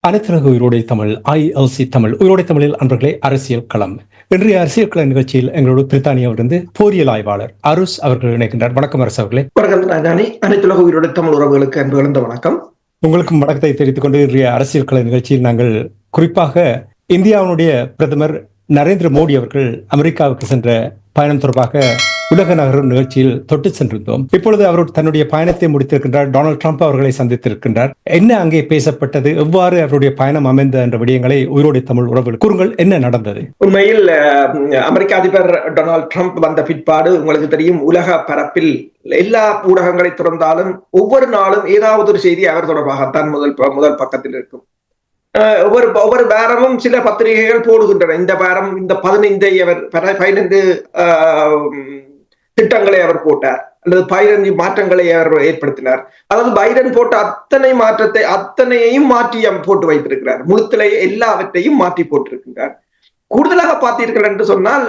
அனைத்துலக உயிரோடை தமிழ் ILC தமிழ் உயிரோடை தமிழில் அன்பர்களே அரசியல் களம். இன்றைய அரசியல் கள நிகழ்ச்சியில் எங்களோடு பிரித்தானியாவிலிருந்து போரியல் ஆய்வாளர் அருஸ் அவர்கள் இணைக்கின்றார். வணக்கம் அரசு அவர்களே. வணக்கம் ராஜானி. அனைத்துலக உயிரோடை தமிழ் உறவுகளுக்கு அன்பு கலந்த வணக்கம். உங்களுக்கும் வணக்கத்தை தெரிவித்துக் கொண்டு இன்றைய அரசியல் கள நிகழ்ச்சியில் நாங்கள் குறிப்பாக இந்தியாவினுடைய பிரதமர் நரேந்திர மோடி அவர்கள் அமெரிக்காவுக்கு சென்ற பயணம் தொடர்பாக உலக நகரும் நிகழ்ச்சியில் தொட்டு சென்றிருந்தோம். இப்பொழுது அவர் தன்னுடைய பயணத்தை முடித்திருக்கின்றார். டொனால்டு ட்ரம்ப் அவர்களை சந்தித்திருக்கின்றார். என்ன அங்கே பேசப்பட்டது, எவ்வாறு அவருடைய பயணம் அமைந்த என்ற விடயங்களை உயிரோடை தமிழ் உறவுகள் கூறுங்கள். என்ன நடந்தது? உண்மையில் அமெரிக்க அதிபர் டொனால்டு ட்ரம்ப் வந்த பிற்பாடு உங்களுக்கு தெரியும், உலக பரப்பில் எல்லா ஊடகங்களை திறந்தாலும் ஒவ்வொரு நாளும் ஏதாவது ஒரு செய்தி அவர் தொடர்பாகத்தான் முதல் பக்கத்தில் இருக்கும். ஒவ்வொரு வாரமும் சில பத்திரிகைகள் போடுகின்றன. இந்த வாரம் இந்த 15 திட்டங்களை அவர் போட்டார், அல்லது 15 மாற்றங்களை அவர் ஏற்படுத்தினார். அதாவது பைடன் போட்ட அத்தனையையும் மாற்றி போட்டு வைத்திருக்கிறார். முழுத்திலேயே எல்லாவற்றையும் மாற்றி போட்டிருக்கின்றார். கூடுதலாக பார்த்தீர்கள் என்று சொன்னால்,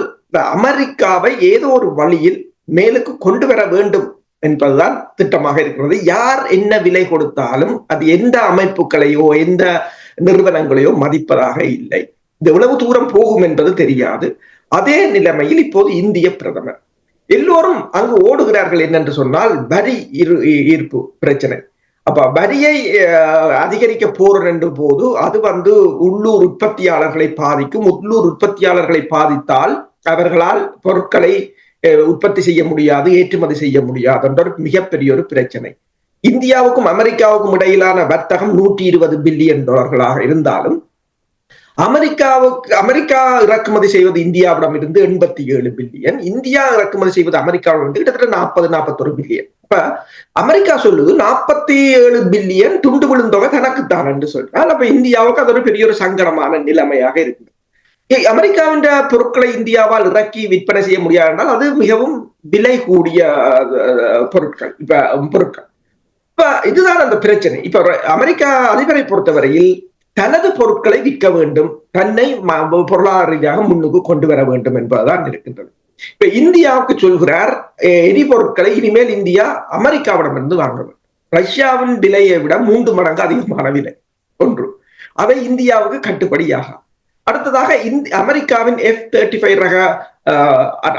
அமெரிக்காவை ஏதோ ஒரு வழியில் மேலுக்கு கொண்டு வர வேண்டும் என்பதுதான் திட்டமாக இருக்கிறது. யார் என்ன விலை கொடுத்தாலும் அது எந்த அமைப்புகளையோ எந்த நிறுவனங்களையோ மதிப்பதாக இல்லை. இது எவ்வளவு தூரம் போகும் என்பது தெரியாது. அதே நிலைமையில் இப்போது இந்திய பிரதமர் எல்லோரும் அங்கு ஓடுகிறார்கள். என்னென்று சொன்னால், வரி ஈர்ப்பு பிரச்சனை. அப்ப வரியை அதிகரிக்க போறோம் என்ற போது அது உள்ளூர் உற்பத்தியாளர்களை பாதிக்கும். உள்ளூர் உற்பத்தியாளர்களை பாதித்தால் அவர்களால் பொருட்களை உற்பத்தி செய்ய முடியாது, ஏற்றுமதி செய்ய முடியாது என்ற மிகப்பெரிய ஒரு பிரச்சனை. இந்தியாவுக்கும் அமெரிக்காவுக்கும் இடையிலான வர்த்தகம் $120 பில்லியன் இருந்தாலும் அமெரிக்கா இறக்குமதி செய்வது இந்தியாவிடம் இருந்து 87 பில்லியன், இந்தியா இறக்குமதி செய்வது அமெரிக்காவிடம் இருந்து கிட்டத்தட்ட 41 பில்லியன். இப்ப அமெரிக்கா சொல்லுது 47 பில்லியன் துண்டு விழுந்தொகை தனக்குத்தான் என்று சொல்றால், அப்ப இந்தியாவுக்கு அது ஒரு பெரிய ஒரு சங்கடமான நிலைமையாக இருக்குது. அமெரிக்காவின் பொருட்களை இந்தியாவால் இறக்கி விற்பனை செய்ய முடியாது என்றால் அது மிகவும் விலை கூடிய பொருட்கள். இப்ப இதுதான் அந்த பிரச்சனை. இப்ப அமெரிக்கா அதிபரை பொறுத்தவரையில் தனது பொருட்களை விற்க வேண்டும், தன்னை பொருளாதார ரீதியாக முன்னுக்கு கொண்டு வர வேண்டும் என்பதுதான் இருக்கின்றது. இப்ப இந்தியாவுக்கு சொல்கிறார், எரிபொருட்களை இனிமேல் இந்தியா அமெரிக்காவிடமிருந்து வாங்க வேண்டும். ரஷ்யாவின் விலையை விட 3 மடங்கு அதிகமான விலை ஒன்று, அவை இந்தியாவுக்கு கட்டுப்படியாக. அடுத்ததாக அமெரிக்காவின் F-35 ரக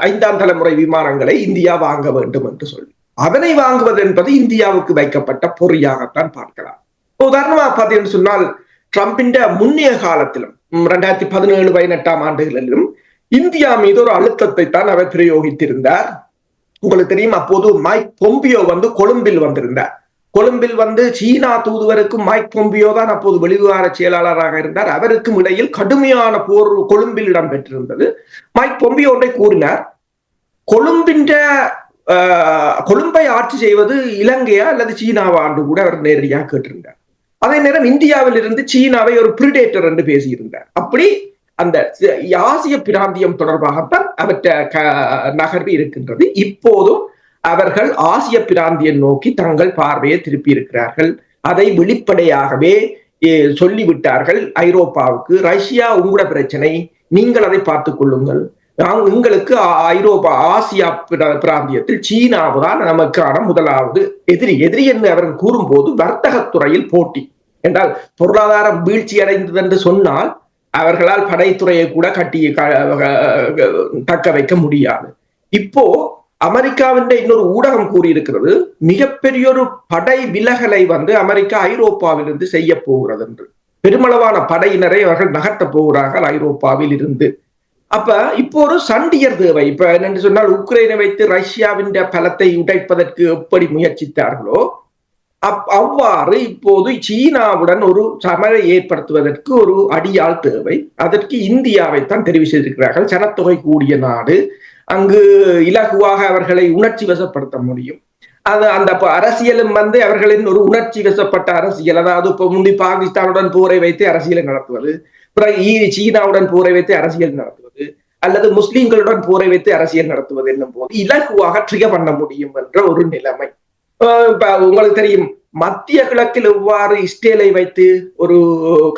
5ஆம் தலைமுறை விமானங்களை இந்தியா வாங்க வேண்டும் என்று சொல்லி அதனை வாங்குவது என்பது இந்தியாவுக்கு வைக்கப்பட்ட பொறியாகத்தான் பார்க்கலாம். உதாரணமா பார்த்தீங்கன்னு சொன்னால், ட்ரம்பின் முன்னைய காலத்திலும் 2017-18 ஆண்டுகளிலும் இந்தியா மீது ஒரு அழுத்தத்தை தான் அவர் பிரயோகித்திருந்தார். உங்களுக்கு தெரியும், அப்போது மைக் பொம்பியோ கொழும்பில் வந்திருந்தார். கொழும்பில் சீனா தூதுவருக்கும் மைக் பொம்பியோ தான் அப்போது வெளிவிவகார செயலாளராக இருந்தார். அவருக்கும் இடையில் கடுமையான போர் கொழும்பில் இடம்பெற்றிருந்தது. மைக் பொம்பியோ ஒன்றை கூறினார், கொழும்பை ஆட்சி செய்வது இலங்கையா அல்லது சீனாவா என்று கூட அவர் நேரடியாக கேட்டிருந்தார். அதே நேரம் இந்தியாவில் இருந்து சீனாவை ஒரு பிரிடேட்டர் என்று பேசியிருந்தார். அப்படி அந்த ஆசிய பிராந்தியம் தொடர்பாகத்தான் அவற்றை நகர்வு இருக்கின்றது. இப்போதும் அவர்கள் ஆசிய பிராந்தியம் நோக்கி தங்கள் பார்வையை திருப்பி இருக்கிறார்கள். அதை வெளிப்படையாகவே சொல்லிவிட்டார்கள் ஐரோப்பாவுக்கு, ரஷ்யா உங்களோட பிரச்சனை, நீங்கள் அதை பார்த்துக் கொள்ளுங்கள், எங்களுக்கு ஆசியா பிராந்தியத்தில் சீனாவுதான் நமக்கான முதலாவது எதிரி என்று அவர்கள் கூறும்போது, வர்த்தகத்துறையில் போட்டி என்றால் பொருளாதாரம் வீழ்ச்சி அடைந்தது என்று சொன்னால் அவர்களால் படைத்துறையை கூட தக்க வைக்க முடியாது. இப்போ அமெரிக்காவின் இன்னொரு ஊடகம் கூறியிருக்கிறது, மிகப்பெரிய ஒரு படை விலகலை அமெரிக்கா ஐரோப்பாவிலிருந்து செய்ய போகிறது என்று. பெருமளவான படையினரை அவர்கள் நகர்த்த போகிறார்கள் ஐரோப்பாவில் இருந்து. அப்ப இப்போ ஒரு சண்டியர் தேவை. இப்ப என்னென்று சொன்னால், உக்ரைனை வைத்து ரஷ்யாவின் பலத்தை உடைப்பதற்கு எப்படி முயற்சித்தார்களோ அவ்வாறு இப்போது சீனாவுடன் ஒரு சமரை ஏற்படுத்துவதற்கு ஒரு அடியாள் தேவை. அதற்கு இந்தியாவைத்தான் தெரிவு செய்திருக்கிறார்கள். ஜனத்தொகை கூடிய நாடு, அங்கு இலகுவாக அவர்களை உணர்ச்சி வசப்படுத்த முடியும். அந்த அரசியலும் அவர்களின் ஒரு உணர்ச்சி வசப்பட்ட அரசியல், அதாவது இப்ப முந்தி பாகிஸ்தானுடன் போரை வைத்து அரசியலை நடத்துவது, பிறகு சீனாவுடன் போரை வைத்து அரசியல் நடத்துவது அல்லது முஸ்லிம்களுடன் போரை வைத்து அரசியல் நடத்துவது என்னும் போது இலகுவாக ட்ரிகர் பண்ண முடியும் என்ற ஒரு நிலைமை. உங்களுக்கு தெரியும், மத்திய கிழக்கில் எவ்வாறு இஸ்ரேலை வைத்து ஒரு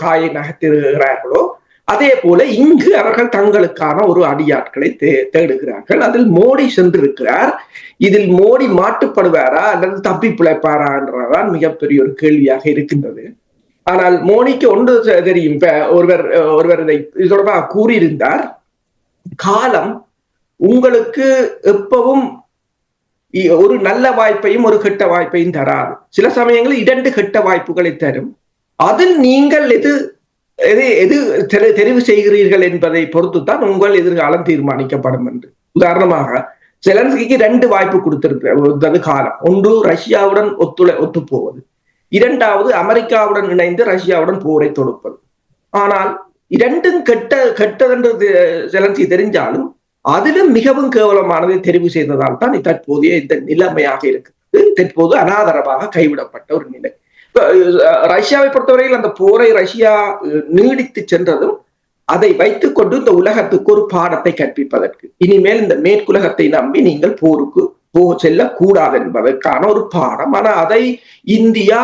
காயை நகர்த்துகிறார்களோ அதே போல இங்கு அவர்கள் தங்களுக்கான ஒரு அடியாட்களை தேடுகிறார்கள். அதில் மோடி சென்றிருக்கிறார். இதில் மோடி மாட்டுப்படுவாரா அல்லது தப்பி பிழைப்பாரா என்றதான் மிகப்பெரிய ஒரு கேள்வியாக இருக்கின்றது. ஆனால் மோடிக்கு ஒன்று தெரியும், ஒருவர் இதை தொடர்பாக கூறியிருந்தார், காலம் உங்களுக்கு எப்பவும் ஒரு நல்ல வாய்ப்பையும் ஒரு கெட்ட வாய்ப்பையும் தராது. சில சமயங்களில் 2 கெட்ட வாய்ப்புகளை தரும். அதில் நீங்கள் எது தெரிவு செய்கிறீர்கள் என்பதை பொறுத்துத்தான் உங்கள் எதிர்காலம் தீர்மானிக்கப்படும் என்று. உதாரணமாக செலன்ஸ்கிக்கு 2 வாய்ப்பு கொடுத்திருக்கிறது காலம். ஒன்று ரஷ்யாவுடன் ஒத்து போவது, 2வது அமெரிக்காவுடன் இணைந்து ரஷ்யாவுடன் போரை தொடுப்பது. ஆனால் 2ம் கெட்டதென்று செலன்ஸ்கி தெரிஞ்சாலும் அதிலும் மிகவும் கேவலமானதை தெரிவு செய்ததால் தான் தற்போதைய இந்த நிலைமையாக இருக்கிறது. தற்போது அனாதரவாக கைவிடப்பட்ட ஒரு நிலை. ரஷ்யாவை பொறுத்தவரையில் அந்த போரை ரஷ்யா நீடித்து சென்றதும் அதை வைத்துக் கொண்டு இந்த உலகத்துக்கு ஒரு பாடத்தை கற்பிப்பதற்கு, இனிமேல் இந்த மேற்குலகத்தை நம்பி நீங்கள் போருக்கு செல்லக்கூடாது என்பதற்கான ஒரு பாடம். ஆனா அதை இந்தியா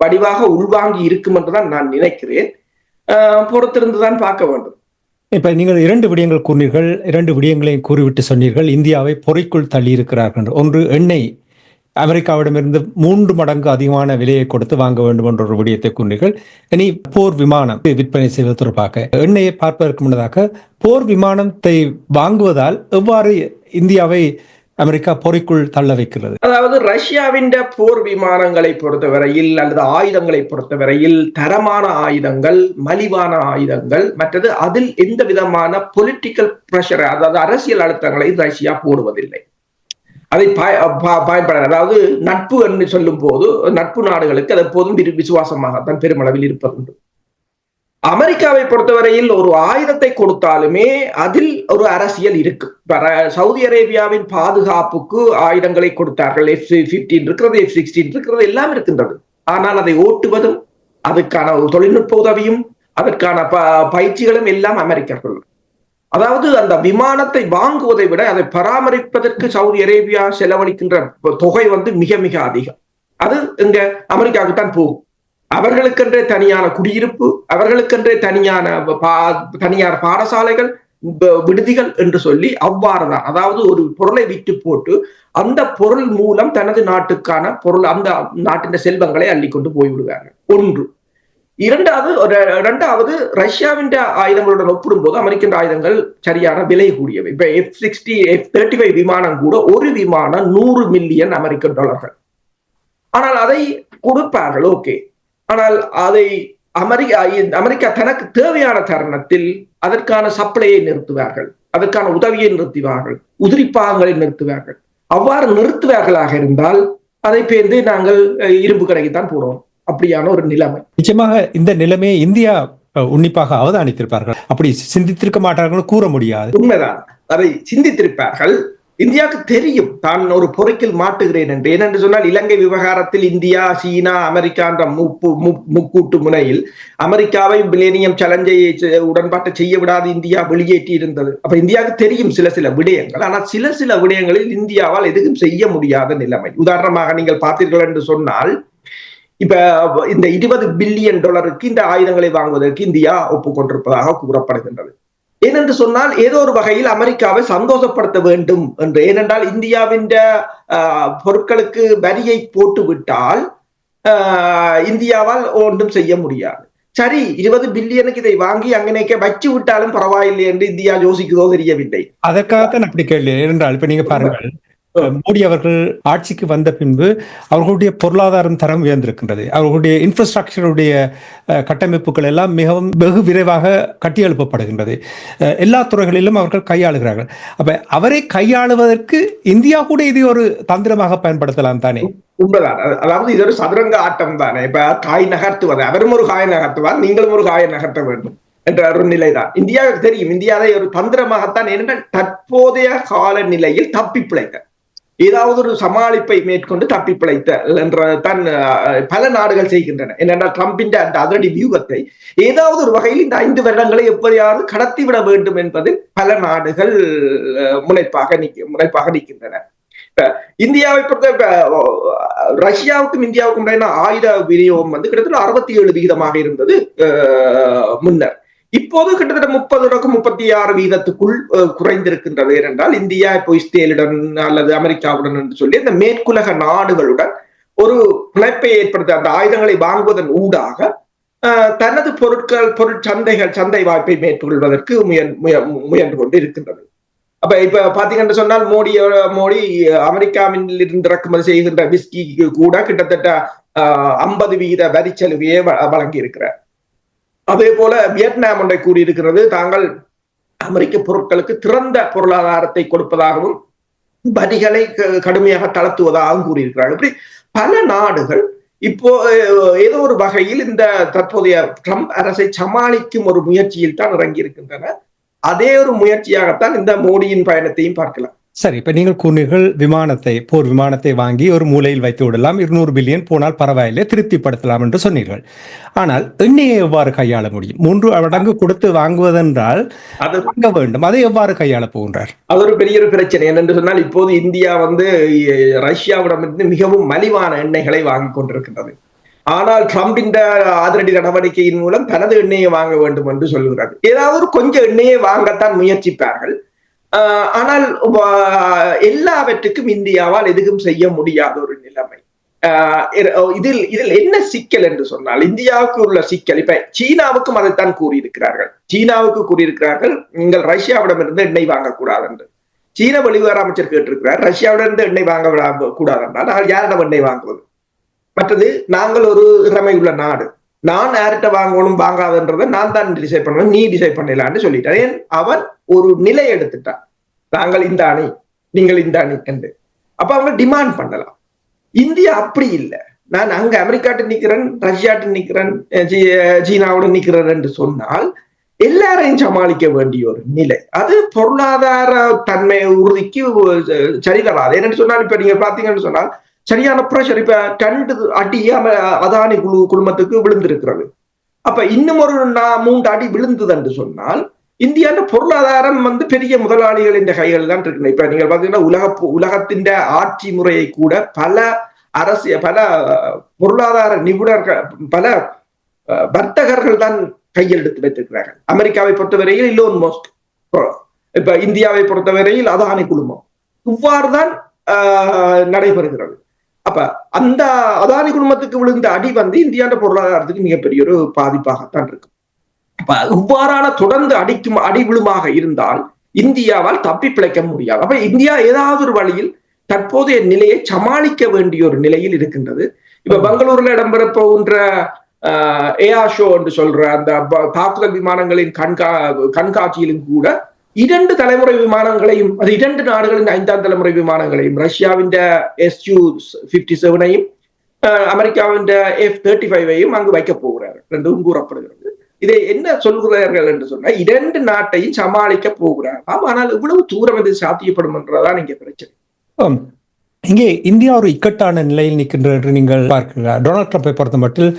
வடிவாக உள்வாங்கி இருக்கும் என்றுதான் நான் நினைக்கிறேன். பொறுத்திருந்துதான் பார்க்க வேண்டும். இப்ப நீங்கள் 2 விடயங்கள் கூறினீர்கள். 2 விடயங்களையும் கூறிவிட்டு சொன்னீர்கள் இந்தியாவை பொறைக்குள் தள்ளி இருக்கிறார்கள். ஒன்று, எண்ணெய் அமெரிக்காவிடமிருந்து 3 மடங்கு அதிகமான விலையை கொடுத்து வாங்க வேண்டும் என்ற ஒரு விடயத்தை கூறினீர்கள். இனி போர் விமானம் விற்பனை செய்வது தொடர்பாக எண்ணெயை பார்ப்பதற்கு முன்னதாக போர் விமானத்தை வாங்குவதால் எவ்வாறு இந்தியாவை அமெரிக்கா பொறைக்குள் தள்ள வைக்கிறது? அதாவது ரஷ்யாவின் போர் விமானங்களை பொறுத்தவரையில் அல்லது ஆயுதங்களை பொறுத்தவரையில் தரமான ஆயுதங்கள், மலிவான ஆயுதங்கள், மற்றது அதில் எந்த விதமான பொலிட்டிக்கல் பிரஷர், அதாவது அரசியல் அழுத்தங்களை ரஷ்யா போடுவதில்லை. அதை பயன்பட, அதாவது நட்பு என்று சொல்லும் போது நட்பு நாடுகளுக்கு அது எப்போதும் விசுவாசமாகத்தான் பெருமளவில் இருப்பதுண்டு. அமெரிக்காவை பொறுத்தவரையில் ஒரு ஆயுதத்தை கொடுத்தாலுமே அதில் ஒரு அரசியல் இருக்கு. சவுதி அரேபியாவின் பாதுகாப்புக்கு ஆயுதங்களை கொடுத்தார்கள். F-15 இருக்கிறது, F-16 இருக்கிறது, எல்லாம் இருக்கின்றது. ஆனால் அதை ஓட்டுவதும் அதுக்கான ஒரு தொழில்நுட்ப உதவியும் அதற்கான பயிற்சிகளும் எல்லாம் அமெரிக்கர்கள். அதாவது அந்த விமானத்தை வாங்குவதை விட அதை பராமரிப்பதற்கு சவுதி அரேபியா செலவழிக்கின்ற தொகை மிக மிக அதிகம். அது இங்க அமெரிக்காவுக்கு தான் போகும். அவர்களுக்கென்றே தனியான குடியிருப்பு, அவர்களுக்கென்றே தனியார் பாடசாலைகள், விடுதிகள் என்று சொல்லி அவ்வாறுதான். அதாவது ஒரு பொருளை விட்டு போட்டு அந்த பொருள் மூலம் தனது நாட்டுக்கான பொருள், அந்த நாட்டின் செல்வங்களை அள்ளி கொண்டு போய்விடுவார்கள். ஒன்று. இரண்டாவது ரஷ்யாவின் ஆயுதங்களுடன் ஒப்பிடும் போது அமெரிக்கன் ஆயுதங்கள் சரியான விலை கூடியவை. இப்ப F-60, F-35 விமானம் கூட ஒரு விமானம் $100 மில்லியன் அமெரிக்கன் டாலர்கள். ஆனால் அதை கொடுப்பார்கள், ஓகே. ஆனால் அதை அமெரிக்கா தனக்கு தேவையான தருணத்தில் அதற்கான சப்ளையை நிறுத்துவார்கள், அதற்கான உதவியை நிறுத்துவார்கள், உதிரிப்பாகங்களை நிறுத்துவார்கள். அவ்வாறு நிறுத்துவார்களாக இருந்தால் அதை பேர்ந்து நாங்கள் இரும்பு கடைக்குத்தான் போடுவோம். அப்படியான ஒரு நிலைமை. நிச்சயமாக இந்த நிலைமையை இந்தியா உன்னிப்பாக அவதானித்திருப்பார்கள். அப்படி சிந்தித்திருக்க மாட்டார்கள் கூற முடியாது. உண்மைதான், அதை சிந்தித்திருப்பார்கள். இந்தியாவுக்கு தெரியும் தான் ஒரு பொறைக்கில் மாட்டுகிறேன் என்று. ஏனென்று சொன்னால் இலங்கை விவகாரத்தில் இந்தியா, சீனா, அமெரிக்கா என்ற முக்கூட்டு முனையில் அமெரிக்காவை மிலேனியம் சேலஞ்சை உடன்பாட்டை செய்ய விடாது இந்தியா வெளியேற்றி இருந்தது. அப்ப இந்தியாவுக்கு தெரியும் சில விடயங்கள். ஆனால் சில விடயங்களில் இந்தியாவால் எதுவும் செய்ய முடியாத நிலைமை. உதாரணமாக நீங்கள் பார்த்தீர்கள் என்று சொன்னால், இப்ப இந்த $20 பில்லியன் இந்த ஆயுதங்களை வாங்குவதற்கு இந்தியா ஒப்புக்கொண்டிருப்பதாக கூறப்படுகின்றது. ஏனென்று சொன்னால் ஏதோ ஒரு வகையில் அமெரிக்காவை சந்தோஷப்படுத்த வேண்டும் என்று. ஏனென்றால் இந்தியாவின் பொருட்களுக்கு வரியை போட்டுவிட்டால் இந்தியாவால் ஒன்றும் செய்ய முடியாது. சரி, 20 பில்லியனுக்கு இதை வாங்கி அங்கனைக்கே வச்சு விட்டாலும் பரவாயில்லை என்று இந்தியா யோசிக்கிறதோ தெரியவில்லை. அதற்காகத்தான் அப்படி கேள்வி. ஏனென்றால் இப்ப நீங்க பாருங்கள், மோடி அவர்கள் ஆட்சிக்கு வந்த பின்பு அவர்களுடைய பொருளாதாரம் தரம் உயர்ந்திருக்கின்றது. அவர்களுடைய இன்ஃப்ராஸ்ட்ரக்சருடைய கட்டமைப்புகள் எல்லாம் மிகவும் வெகு விரைவாக கட்டியெழுப்பப்படுகின்றது. எல்லா துறைகளிலும் அவர்கள் கையாளுகிறார்கள். அப்ப அவரை கையாளுவதற்கு இந்தியா கூட இது ஒரு தந்திரமாக பயன்படுத்தலாம் தானே? உண்மைதான். அதாவது இது ஒரு சதுரங்க ஆட்டம் தானே. இப்ப காய் நகர்த்துவது, அவரும் ஒரு காய் நகர்த்துவார், நீங்களும் ஒரு காயை நகர்த்த வேண்டும் என்ற ஒரு நிலைதான். இந்தியாவுக்கு தெரியும், இந்தியாவை ஒரு தந்திரமாகத்தான். ஏனென்றால் தற்போதைய கால நிலையில் தப்பி பிழைக்க ஏதாவது ஒரு சமாளிப்பை மேற்கொண்டு தப்பி பிழைத்த என்ற தான் பல நாடுகள் செய்கின்றன. என்னென்றால் ட்ரம்பின் அந்த அதிரடி வியூகத்தை ஏதாவது ஒரு வகையில் இந்த 5 வருடங்களை எப்படியாவது கடத்திவிட வேண்டும் என்பது பல நாடுகள் முனைப்பாக நிற்கின்றன. இந்தியாவை பொறுத்த ரஷ்யாவுக்கும் இந்தியாவுக்கும் ஆயுத விநியோகம் கிட்டத்தட்ட 67% இருந்தது முன்னர். இப்போது கிட்டத்தட்ட 30-36% குறைந்திருக்கின்றது. ஏனென்றால் இந்தியா இப்போ இஸ்ரேலுடன் அல்லது அமெரிக்காவுடன் என்று சொல்லி இந்த மேற்குலக நாடுகளுடன் ஒரு பிணைப்பை ஏற்படுத்த அந்த ஆயுதங்களை வாங்குவதன் ஊடாக தனது சந்தை வாய்ப்பை மேற்கொள்வதற்கு முயன்று கொண்டு இருக்கின்றது. அப்ப இப்ப பாத்தீங்கன்னு சொன்னால் மோடி அமெரிக்காவில் இருந்து இறக்குமதி செய்கின்ற விஸ்கி கூட கிட்டத்தட்ட 50% வரி சலுகையை வழங்கி இருக்கிறார். அதே போல வியட்நாம் ஒன்றை கூறியிருக்கிறது, தாங்கள் அமெரிக்க பொருட்களுக்கு திறந்த பொருளாதாரத்தை கொடுப்பதாகவும் வரிகளை கடுமையாக தளர்த்துவதாகவும் கூறியிருக்கிறார்கள். இப்படி பல நாடுகள் இப்போ ஏதோ ஒரு வகையில் இந்த தற்போதைய ட்ரம்ப் அரசை சமாளிக்கும் ஒரு முயற்சியில் தான் இறங்கி இருக்கின்றன. அதே ஒரு முயற்சியாகத்தான் இந்த மோடியின் பயணத்தையும் பார்க்கலாம். சரி, இப்ப நீங்கள் கூறினீர்கள் போர் விமானத்தை வாங்கி ஒரு மூலையில் வைத்து விடலாம், 200 பில்லியன் போனால் பரவாயில்லை, திருப்திப்படுத்தலாம் என்று சொன்னீர்கள். ஆனால் எண்ணெயை எவ்வாறு கையாள முடியும்? 3 மடங்கு கொடுத்து வாங்குவதென்றால் அது வாங்க வேண்டும், அதை எவ்வாறு கையாள போகின்றார்? அது ஒரு பெரிய ஒரு பிரச்சனை. என்னென்று சொன்னால் இப்போது இந்தியா ரஷ்யாவிடமிருந்து மிகவும் மலிவான எண்ணெய்களை வாங்கி கொண்டிருக்கின்றது. ஆனால் ட்ரம்பின் அதிரடி நடவடிக்கையின் மூலம் தனது எண்ணெயை வாங்க வேண்டும் என்று சொல்கிறார். ஏதாவது கொஞ்சம் எண்ணெயை வாங்கத்தான் முயற்சிப்பார்கள். ஆனால் எல்லாவற்றுக்கும் இந்தியாவால் எதுவும் செய்ய முடியாத ஒரு நிலைமை. இதில் என்ன சிக்கல் என்று சொன்னால், இந்தியாவுக்கு உள்ள சிக்கல் இப்ப சீனாவுக்கும் அதைத்தான் கூறியிருக்கிறார்கள், நீங்கள் ரஷ்யாவிடமிருந்து எண்ணெய் வாங்கக்கூடாது என்று. சீன வெளிவார அமைச்சர் கேட்டிருக்கிறார், ரஷ்யாவிடமிருந்து எண்ணெய் வாங்க கூடாது என்றால் நாங்கள் யாரிடம் எண்ணெய் வாங்குவது? மற்றது, நாங்கள் ஒரு இறமையுள்ள நாடு, நான் யார்கிட்ட வாங்கணும் வாங்காதுன்றதை நான் தான் டிசைட் பண்ணுவேன், நீ டிசைட் பண்ணலான்னு சொல்லிட்டேன். அவன் ஒரு நிலை எடுத்துட்டான், நாங்கள் இந்த அணி நீங்கள் இந்த அணி என்று. அப்ப அவங்க டிமாண்ட் பண்ணலாம். இந்தியா அப்படி இல்லை, நான் அங்க அமெரிக்காட்டு நிக்கிறேன், ரஷ்யாட்டு நிக்கிறேன், சீனாவோட நிக்கிறேன் என்று சொன்னால் எல்லாரையும் சமாளிக்க வேண்டிய ஒரு நிலை. அது பொருளாதார தன்மை உறுதிக்கு சரி வராது. என்னன்னு சொன்னால் இப்ப நீங்க பாத்தீங்கன்னு சொன்னால் சரியான பிரஷர் இப்ப 2 அடி அதானி குழுமத்துக்கு விழுந்திருக்கிறது. அப்ப இன்னும் ஒரு 3 அடி விழுந்தது என்று சொன்னால் இந்தியாவோட பொருளாதாரம் பெரிய முதலாளிகளின் கைகள் தான் இருக்கு. இப்ப நீங்க பாத்தீங்கன்னா உலகத்தின் ஆட்சி முறையை கூட பல பொருளாதார நிபுணர்கள், பல வர்த்தகர்கள் தான் கையில் எடுத்து வைத்திருக்கிறார்கள். அமெரிக்காவை பொறுத்தவரையில் இலோன் மஸ்க், இப்ப இந்தியாவை பொறுத்தவரையில் அதானி குழுமம், இவ்வாறுதான் நடைபெறுகிறது. அப்ப அந்த அதானி குழுமத்துக்கு விழுந்த அடி இந்தியாவோட பொருளாதாரத்துக்கு மிகப்பெரிய ஒரு பாதிப்பாகத்தான் இருக்கு. இவ்வாறான தொடர்ந்து அடி விழுமாக இருந்தால் இந்தியாவால் தப்பி பிழைக்க முடியாது. அப்ப இந்தியா ஏதாவது ஒரு வழியில் தற்போதைய நிலையை சமாளிக்க வேண்டிய ஒரு நிலையில் இருக்கின்றது. இப்ப பெங்களூர்ல இடம்பெற போகின்ற ஏஆர் ஷோ என்று சொல்ற அந்த தாக்குதல் விமானங்களின் கண்காட்சியிலும் கூட 2 தலைமுறை விமானங்களையும், அது 2 நாடுகளின் 5ஆம் தலைமுறை விமானங்களையும், ரஷ்யாவின் F-57ஐயும் அமெரிக்காவின் F-35ஐயும் அங்கு வைக்க போகிறார்கள் என்றும் கூறப்படுகிறது. இதை என்ன சொல்கிறார்கள் என்று சொன்னால் 2 நாட்டையும் சமாளிக்க போகிறார்கள். ஆனால் இவ்வளவு தூரம் இது சாத்தியப்படும் என்றதான் இங்க பிரச்சனை. இங்கே இந்தியா ஒரு இக்கட்டான நிலையில் நிற்கின்ற என்று நீங்கள் பார்க்கிறார். டொனால்ட் ட்ரம்பை பொறுத்த மட்டும்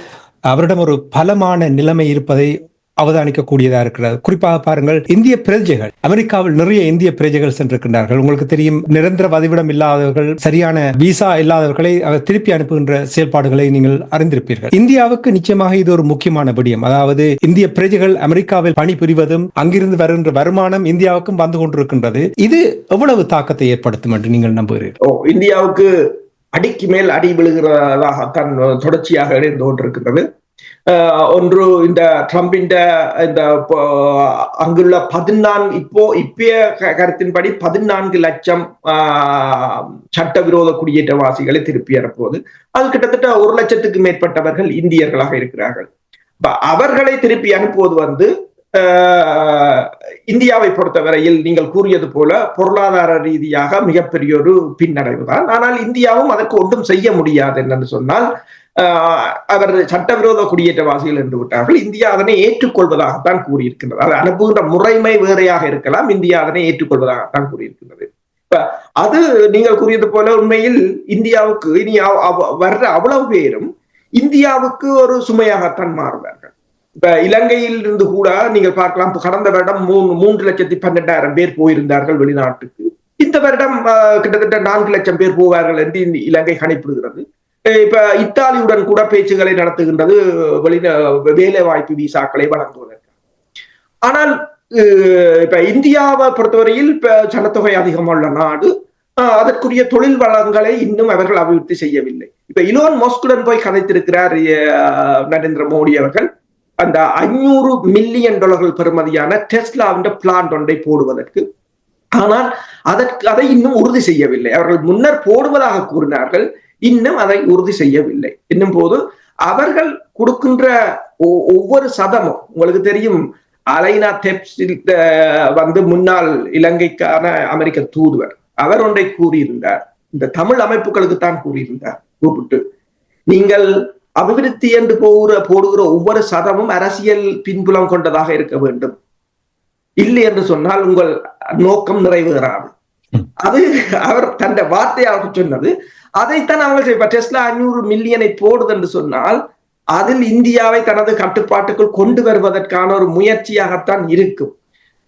அவரிடம் ஒரு பலமான நிலைமை இருப்பதை அவதானிக்கக்கூடியதா இருக்கிறது. குறிப்பாக பாருங்கள், இந்திய பிரஜைகள், அமெரிக்காவில் நிறைய இந்திய பிரஜைகள் சென்றிருக்கின்றார்கள். உங்களுக்கு தெரியும், நிரந்தர வதிவிடம் இல்லாதவர்கள், சரியான விசா இல்லாதவர்களை அவர் திருப்பி அனுப்புகின்ற செயல்பாடுகளை நீங்கள் அறிந்திருப்பீர்கள். இந்தியாவுக்கு நிச்சயமாக இது ஒரு முக்கியமான விடயம். அதாவது இந்திய பிரஜைகள் அமெரிக்காவில் பணிபுரிவதும் அங்கிருந்து வருகின்ற வருமானம் இந்தியாவுக்கும் வந்து கொண்டிருக்கின்றது. இது எவ்வளவு தாக்கத்தை ஏற்படுத்தும் என்று நீங்கள் நம்புகிறீர்கள்? இந்தியாவுக்கு அடிக்கு மேல் அடி விழுகிறதாகத்தான் தொடர்ச்சியாக இருந்து கொண்டிருக்கின்றது. ஒன்று, இந்த ட்ரம்பின் இந்த அங்குள்ள 14 கருத்தின்படி 14 லட்சம் சட்டவிரோத குடியேற்றவாசிகளை திருப்பி அனுப்புவது. அது கிட்டத்தட்ட 1 லட்சத்துக்கு மேற்பட்டவர்கள் இந்தியர்களாக இருக்கிறார்கள். அவர்களை திருப்பி அனுப்புவது இந்தியாவை பொறுத்தவரையில் நீங்கள் கூறியது போல பொருளாதார ரீதியாக மிகப்பெரிய ஒரு பின்னடைவு தான். ஆனால் இந்தியாவும் அதற்கு ஒன்றும் செய்ய முடியாது. என்னன்னு சொன்னால் அவர் சட்டவிரோத குடியேற்றவாசிகள் என்று விட்டார்கள். இந்தியா அதனை ஏற்றுக்கொள்வதாகத்தான் கூறியிருக்கின்றது. அது அனுப்புகின்ற முறைமை வேறையாக இருக்கலாம், இந்தியா அதனை ஏற்றுக்கொள்வதாகத்தான் கூறியிருக்கின்றது. அது நீங்கள் கூறியது போல உண்மையில் இந்தியாவுக்கு இனி வர்ற அவ்வளவு பேரும் இந்தியாவுக்கு ஒரு சுமையாகத்தான் மாறுவார்கள். இப்ப இலங்கையில் இருந்து கூட நீங்கள் பார்க்கலாம், கடந்த வருடம் 3,12,000 பேர் போயிருந்தார்கள் வெளிநாட்டுக்கு. இந்த வருடம் கிட்டத்தட்ட 4 லட்சம் பேர் போவார்கள் என்று இலங்கை கணிப்பிடுகிறது. இப்ப இத்தாலியுடன் கூட பேச்சுக்களை நடத்துகின்றது வேலை வாய்ப்பு விசாக்களை வழங்குவதற்கு. ஆனால் இப்ப இந்தியாவை பொறுத்தவரையில் இப்ப ஜனத்தொகை அதிகமுள்ள நாடு, அதற்குரிய தொழில் வளங்களை இன்னும் அவர்கள் அபிவிருத்தி செய்யவில்லை. இப்ப இலோன் மஸ்குடன் போய் கதைத்திருக்கிறார் நரேந்திர மோடி அவர்கள், அந்த $500 மில்லியன் பெறுமதியான டெஸ்லாவின் பிளான்ட் ஒன்றை போடுவதற்கு. ஆனால் அதை இன்னும் உறுதி செய்யவில்லை. அவர்கள் முன்னர் போடுவதாக கூறினார்கள், இன்னும் அதை உறுதி செய்யவில்லை. என்னும் போது அவர்கள் கொடுக்கின்ற ஒவ்வொரு சதமும், உங்களுக்கு தெரியும், அலைனா தெப்ஸ் முன்னாள் இலங்கைக்கான அமெரிக்க தூதுவர், அவர் ஒன்றை கூறியிருந்தார், இந்த தமிழ் அமைப்புகளுக்கு தான் கூறியிருந்தார், கூப்பிட்டு, நீங்கள் அபிவிருத்தி என்று போடுகிற ஒவ்வொரு சதமும் அரசியல் பின்புலம் கொண்டதாக இருக்க வேண்டும், இல்லை என்று சொன்னால் உங்கள் நோக்கம் நிறைவேறாது. அது அவர் தன் வார்த்தையாக சொன்னது. அதைத்தான் அவங்க இப்ப டெஸ்லா 500 மில்லியனை போடுது என்று சொன்னால் அதில் இந்தியாவை தனது கட்டுப்பாட்டுக்குள் கொண்டு வருவதற்கான ஒரு முயற்சியாகத்தான் இருக்கும்.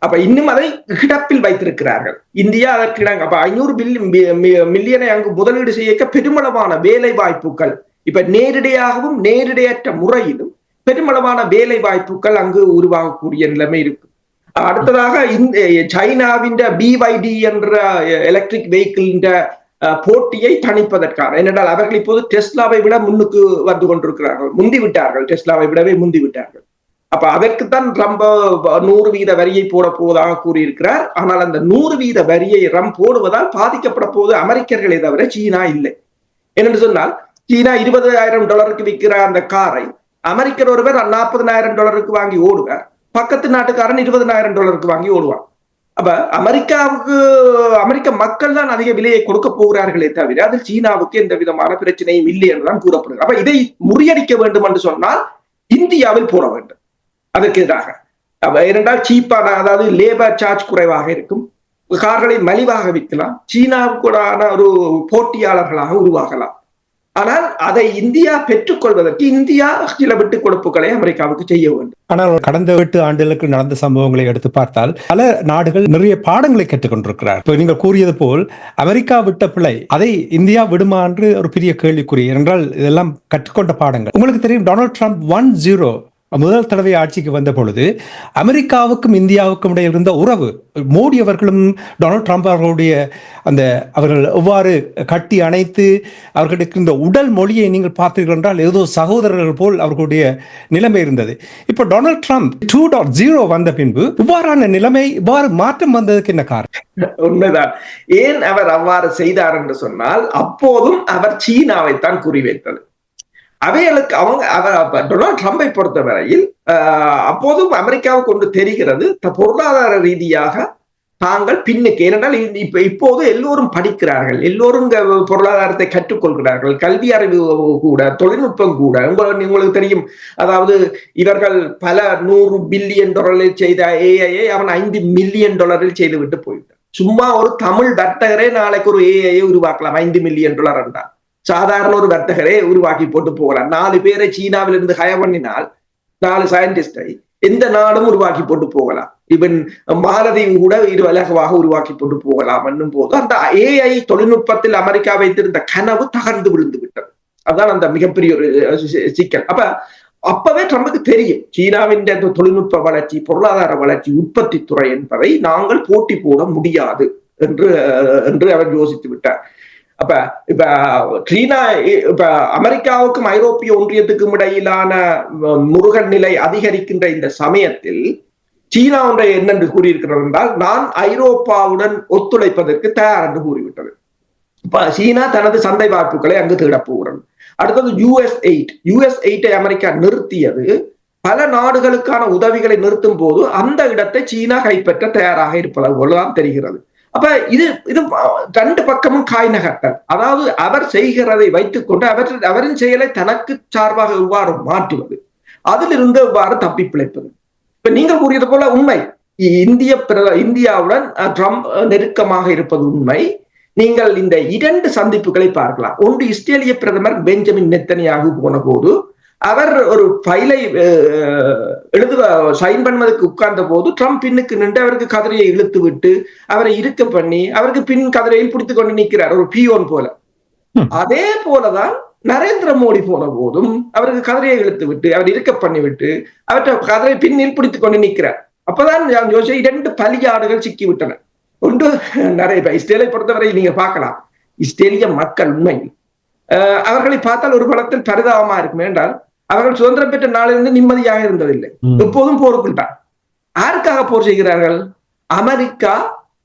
அப்ப இன்னும் அதை கிடப்பில் வைத்திருக்கிறார்கள். இந்தியா அதற்கு அப்ப 500 மில்லியனை அங்கு முதலீடு செய்ய பெருமளவான வேலை வாய்ப்புகள், இப்ப நேரடியாகவும் நேரடியற்ற முறையிலும் பெருமளவான வேலை வாய்ப்புகள் அங்கு உருவாகக்கூடிய நிலைமை இருக்கு. அடுத்ததாக சைனாவின் BYD என்ற எலக்ட்ரிக் வெஹிக்கிள் போட்டியை தணிப்பதற்கான, ஏனென்றால் அவர்கள் இப்போது டெஸ்லாவை விட முன்னுக்கு வந்து கொண்டிருக்கிறார்கள், முந்திவிட்டார்கள், டெஸ்லாவை விடவே முந்திவிட்டார்கள். அப்ப அதற்குத்தான் ரொம்ப 100% வரியை போட போவதாக கூறியிருக்கிறார். ஆனால் அந்த 100% வரியை போடுவதால் பாதிக்கப்பட போவது அமெரிக்கர்களை தவிர சீனா இல்லை. ஏனென்று சொன்னால், சீனா $20,000 விற்கிற அந்த காரை அமெரிக்கர் ஒருவர் $40,000 வாங்கி ஓடுவார், பக்கத்து நாட்டுக்காரன் $20,000 வாங்கி ஓடுவான். அப்ப அமெரிக்க மக்கள் தான் அதிக விலையை கொடுக்க போகிறார்களே தவிர அதில் சீனாவுக்கு எந்த விதமான பிரச்சனையும் இல்லை என்றுதான் கூறப்படுகிறது. அப்ப இதை முறியடிக்க வேண்டும் என்று சொன்னால் இந்தியாவில் போட வேண்டும் அதற்கு எதிராக. ஏனென்றால் சீப்பான, அதாவது லேபர் சார்ஜ் குறைவாக இருக்கும், கார்களை மலிவாக விற்கலாம், சீனாவுக்குடான ஒரு போட்டியாளர்களாக உருவாகலாம். ஆனால் அதை இந்தியா பெற்றுக்கொள்வதற்கு இந்தியா சில விட்டுக் கொடுப்புகளை அமெரிக்காவுக்கு செய்ய வேண்டும். ஆனால் கடந்த 8 ஆண்டுகளுக்கு நடந்த சம்பவங்களை எடுத்து பார்த்தால் பல நாடுகள் நிறைய பாடங்களை கற்றுக்கொண்டிருக்கிறார். இப்போ நீங்கள் கூறியது போல் அமெரிக்கா விட்ட பிழை அதை இந்தியா விடுமா என்று ஒரு பெரிய கேள்விக்குறி. என்றால் இதெல்லாம் கற்றுக்கொண்ட பாடங்கள். உங்களுக்கு தெரியும், டொனால்ட் ட்ரம்ப் 1-0 முதல் தடவை ஆட்சிக்கு வந்த பொழுது அமெரிக்காவுக்கும் இந்தியாவுக்கும் இடையே இருந்த உறவு, மோடி அவர்களும் டொனால்ட் ட்ரம்ப் அவர்களுடைய அவர்கள் எவ்வாறு கட்டி அணைத்து அவர்களுக்கு இந்த உடல் மொழியை நீங்கள் பார்த்தீர்கள் என்றால் ஏதோ சகோதரர்கள் போல் அவர்களுடைய நிலைமை இருந்தது. இப்போ டொனால்ட் ட்ரம்ப் 2.0 வந்த பின்பு இவ்வாறான நிலைமை, இவ்வாறு மாற்றம் வந்ததுக்கு என்ன காரணம்? உண்மைதான். ஏன் அவர் அவ்வாறு செய்தார் என்று சொன்னால், அப்போதும் அவர் சீனாவை தான் குறிவைத்தது. அவைகளுக்கு டொனால்ட் ட்ரம்பை பொறுத்தவரையில் அப்போதும் அமெரிக்காவுக்கு ஒன்று தெரிகிறது, பொருளாதார ரீதியாக தாங்கள் பின்னுக்கு. ஏனென்றால் இப்போது எல்லோரும் படிக்கிறார்கள், எல்லோரும் பொருளாதாரத்தை கற்றுக்கொள்கிறார்கள், கல்வி அறிவு கூட, தொழில்நுட்பம் கூட. உங்களுக்கு தெரியும், அதாவது இவர்கள் பல $100 பில்லியன் செய்த AI அவன் $5 மில்லியன் செய்து விட்டு போயிட்டான். சும்மா ஒரு தமிழ் வர்த்தகரே நாளைக்கு ஒரு AI உருவாக்கலாம் $5 மில்லியன் என்றால். சாதாரண ஒரு வர்த்தகரே உருவாக்கி போட்டு போகலாம். 4 பேரை சீனாவில் இருந்து ஹயர் பண்ணினால் 4 சயின்டிஸ்டை எந்த நாடும் உருவாக்கி போட்டு போகலாம். இவன் மாலதீவு கூட இலகுவாக உருவாக்கி போட்டு போகலாம் என்னும் போது அந்த AI தொழில்நுட்பத்தில் அமெரிக்கா வைத்திருந்த கனவு தகர்ந்து விழுந்து விட்டது. அதுதான் அந்த மிகப்பெரிய ஒரு சிக்கல். அப்பவே ட்ரம்புக்கு தெரியும், சீனாவின் தொழில்நுட்ப வளர்ச்சி, பொருளாதார வளர்ச்சி, உற்பத்தி துறை என்பதை நாங்கள் போட்டி போட முடியாது என்று அவர் யோசித்து விட்டார். இப்ப அமெரிக்காவுக்கும் ஐரோப்பிய ஒன்றியத்துக்கும் இடையிலான முருகன் நிலை அதிகரிக்கின்ற இந்த சமயத்தில் சீனா ஒன்றை என்னென்று கூறியிருக்கிறது என்றால், நான் ஐரோப்பாவுடன் ஒத்துழைப்பதற்கு தயார் என்று கூறிவிட்டது. சீனா தனது சந்தை வாய்ப்புகளை அங்கு தேடப் போகிறது. அடுத்தது US8 அமெரிக்கா நிறுத்தியது. பல நாடுகளுக்கான உதவிகளை நிறுத்தும் போது அந்த இடத்தை சீனா கைப்பற்ற தயாராக இருப்பது போலதான் தெரிகிறது. இது 2 பக்கமும் காய் நகர்த்தல். அதாவது அவர் செய்கிறதை வைத்துக் கொண்டு அவரின் செயலை தனக்கு சார்பாக எவ்வாறு மாற்றுவது, அதிலிருந்து எவ்வாறு தப்பி பிழைப்பது. இப்ப நீங்கள் கூறியது போல உண்மை, இந்தியாவுடன் ட்ரம்ப் நெருக்கமாக இருப்பது உண்மை. நீங்கள் இந்த 2 சந்திப்புகளை பார்க்கலாம். ஒன்று, இஸ்ரேலிய பிரதமர் பெஞ்சமின் நெத்தனியாகு போன போது அவர் ஒரு ஃபைலை சைன் பண்ணுவதற்கு உட்கார்ந்த போது ட்ரம்ப் பின்னுக்கு நின்று அவருக்கு கதிரையை இழுத்து விட்டு அவரை இருக்க பண்ணி அவருக்கு பின் கதிரையில் பிடித்துக் கொண்டு நிற்கிறார், ஒரு பியோன் போல. அதே போலதான் நரேந்திர மோடி போன போதும் அவருக்கு கதிரையை இழுத்து விட்டு அவர் இருக்க பண்ணி விட்டு அவற்றை கதிரை பின்னில் பிடித்துக் கொண்டு நிற்கிறார். அப்பதான் யோசிச்சு 2 பலியாடுகள் சிக்கிவிட்டன. ஒன்று, நிறைய இஸ்ரேலை பொறுத்தவரை நீங்க பார்க்கலாம், இஸ்ரேலிய மக்கள் உண்மையில் அவர்களை பார்த்தால் ஒரு பலத்தில் பரிதாபமா இருக்கும். என்றால் அவர்கள் சுதந்திரம் பெற்ற நாளிலிருந்து நிம்மதியாக இருந்ததில்லை, எப்போதும் போருக்குள் தான். யாருக்காக போர் செய்கிறார்கள்? அமெரிக்கா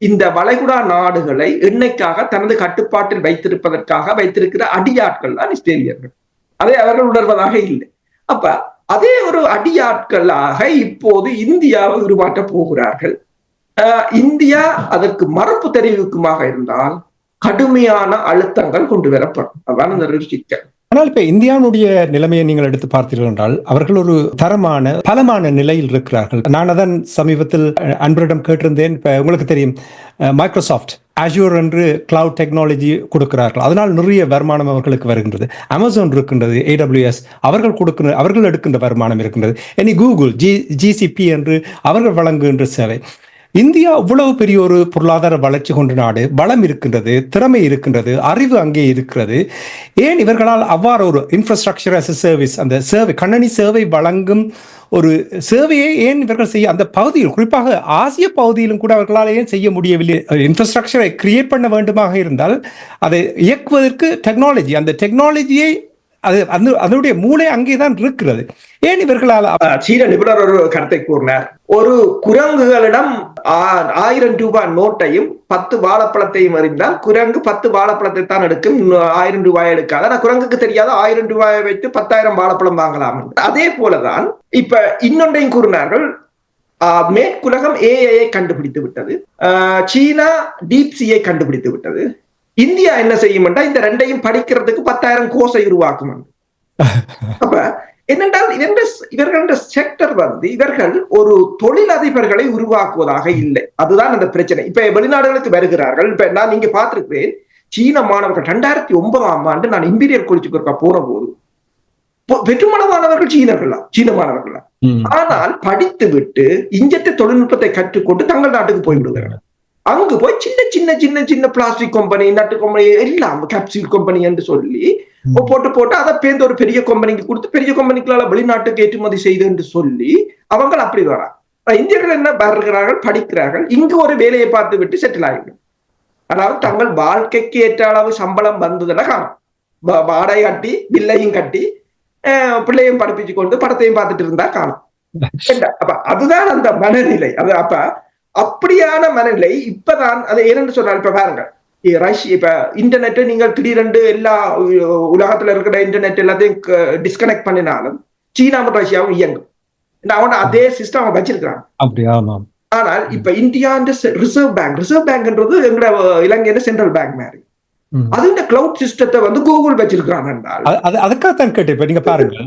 இந்த வளைகுடா நாடுகளை எண்ணெய்க்காக தனது கட்டுப்பாட்டில் வைத்திருக்கிற அடியாட்கள் தான் இஸ்ரேலியர்கள். அதை அவர்கள் உணர்வதாக இல்லை. அப்ப அதே ஒரு அடியாட்களாக இப்போது இந்தியாவை உருமாற்றப் போகிறார்கள். இந்தியா அதற்கு மறுப்பு தெரிவிக்குமாக இருந்தால் கடுமையான அழுத்தங்கள் கொண்டு வரப்படும். அதான் இந்த சிக்கல். ஆனால் இப்ப இந்தியாவுடைய நிலைமையை நீங்கள் எடுத்து பார்த்தீர்கள் என்றால் அவர்கள் ஒரு தரமான பலமான நிலையில் இருக்கிறார்கள். நான் அதான் சமீபத்தில் அன்பரிடம் கேட்டிருந்தேன். இப்ப உங்களுக்கு தெரியும், மைக்ரோசாஃப்ட் அஜூர் என்று கிளவுட் டெக்னாலஜி கொடுக்கிறார்கள். அதனால் நிறைய வருமானம் அவர்களுக்கு வருகின்றது. அமேசான் இருக்கின்றது, AWS அவர்கள் எடுக்கின்ற வருமானம் இருக்கின்றது. இனி கூகுள் GCP என்று அவர்கள் வழங்குகின்ற சேவை. இந்தியா இவ்வளவு பெரிய ஒரு பொருளாதார வளர்ச்சி கொண்ட நாடு, பலம் இருக்கின்றது, திறமை இருக்கின்றது, அறிவு அங்கே இருக்கிறது. ஏன் இவர்களால் அவ்வாறு ஒரு இன்ஃப்ராஸ்ட்ரக்சர் as a சர்வீஸ், அந்த சேவை கண்ணனி சேவை வழங்கும் ஒரு சேவையை ஏன் இவர்கள் செய்ய, அந்த பகுதியில் குறிப்பாக ஆசிய பகுதியிலும் கூட அவர்களால் ஏன் செய்ய முடியவில்லை? இன்ஃப்ராஸ்ட்ரக்சரை கிரியேட் பண்ண வேண்டுமாக இருந்தால் அதை இயக்குவதற்கு டெக்னாலஜி, அந்த டெக்னாலஜியை அதனுடைய மூளை அங்கேதான் இருக்கிறது. ஏன் இவர்களால்? சீன நிபுணர் ஒரு கருத்தை கூறினார். ஒரு குரங்குகளிடம் 1000 ரூபாய் நோட்டையும் 10 வாழைப்பழத்தையும் அறிந்தால் குரங்கு 10 வாழைப்பழத்தை தான் எடுக்கும், 1000 ரூபாய் எடுக்காது. ஆனா குரங்குக்கு தெரியாத 1000 ரூபாயை வைத்து 10,000 வாழைப்பழம் வாங்கலாம். அதே போலதான் இப்ப இன்னொன்றையும் கூறினார்கள். மேற்குலகம் AI கண்டுபிடித்து விட்டது, சீனா டீப்சியை கண்டுபிடித்து விட்டது. இந்தியா என்ன செய்யும் என்றால் இந்த 2ஐயும் படிக்கிறதுக்கு 10,000 கோர்ஸை உருவாக்கும். அப்ப என்னென்றால் இவர்கள செக்டர் இவர்கள் ஒரு தொழிலதிபர்களை உருவாக்குவதாக இல்லை. அதுதான் அந்த பிரச்சனை. இப்ப வெளிநாடுகளுக்கு வருகிறார்கள். இப்ப நான் நீங்க பார்த்திருக்கிறேன், சீன மாணவர்கள் 2009ஆம் ஆண்டு நான் இம்பீரியல் காலேஜுக்கு போன போது வெற்றுமனமானவர்கள் சீன மாணவர்களா. ஆனால் படித்து விட்டு இஞ்சத்தை தொழில்நுட்பத்தை கற்றுக்கொண்டு தங்கள் நாட்டுக்கு போய்விடுகிறார்கள். அங்கு போய் சின்ன பிளாஸ்டிக் கம்பெனி, நட்டு கம்பெனி, எல்லாம் கேப்சூல் கம்பெனி என்று சொல்லி போட்டு அதை பேர்ந்து ஒரு பெரிய கம்பெனிக்கு கொடுத்து பெரிய கம்பெனிகளால வெளிநாட்டுக்கு ஏற்றுமதி செய்து என்று சொல்லி அவங்க அப்படி வரா. இந்தியர்கள் என்ன வருகிறார்கள், படிக்கிறார்கள், இங்கு ஒரு வேலையை பார்த்து விட்டு செட்டில் ஆகிடும். அதாவது தங்கள் வாழ்க்கைக்கு ஏற்ற அளவு சம்பளம் வந்ததுன்னா காணும், வாடகை கட்டி பில்லையும் கட்டி பிள்ளையும் படிப்பிச்சு கொண்டு படத்தையும் பார்த்துட்டு இருந்தா காணும். அப்ப அதுதான் அந்த மனநிலை. அது அப்ப அப்படியான மனநிலை இப்பதான் அது என்னன்னு சொன்னால், இப்ப பாருங்க, இப்ப இன்டர்நெட் நீங்கள் திடீரென்று எல்லா உலகத்துல இருக்கிற இன்டர்நெட் எல்லாத்தையும் டிஸ்கனெக்ட் பண்ணினாலும் சீனாவும் ரஷ்யாவும் இயங்கும். அவன் அதே சிஸ்டம் அவன் வச்சிருக்கிறான். ஆனால் இப்ப இந்தியா ரிசர்வ் பேங்க்ன்றது எங்க இலங்கையில சென்ட்ரல் பேங்க் மாதிரி. அது இந்த கிளவுட் சிஸ்டத்தை கூகுள் வச்சிருக்காங்க. அதுக்காகத்தான் கேட்டேன். இப்ப நீங்க பாருங்க,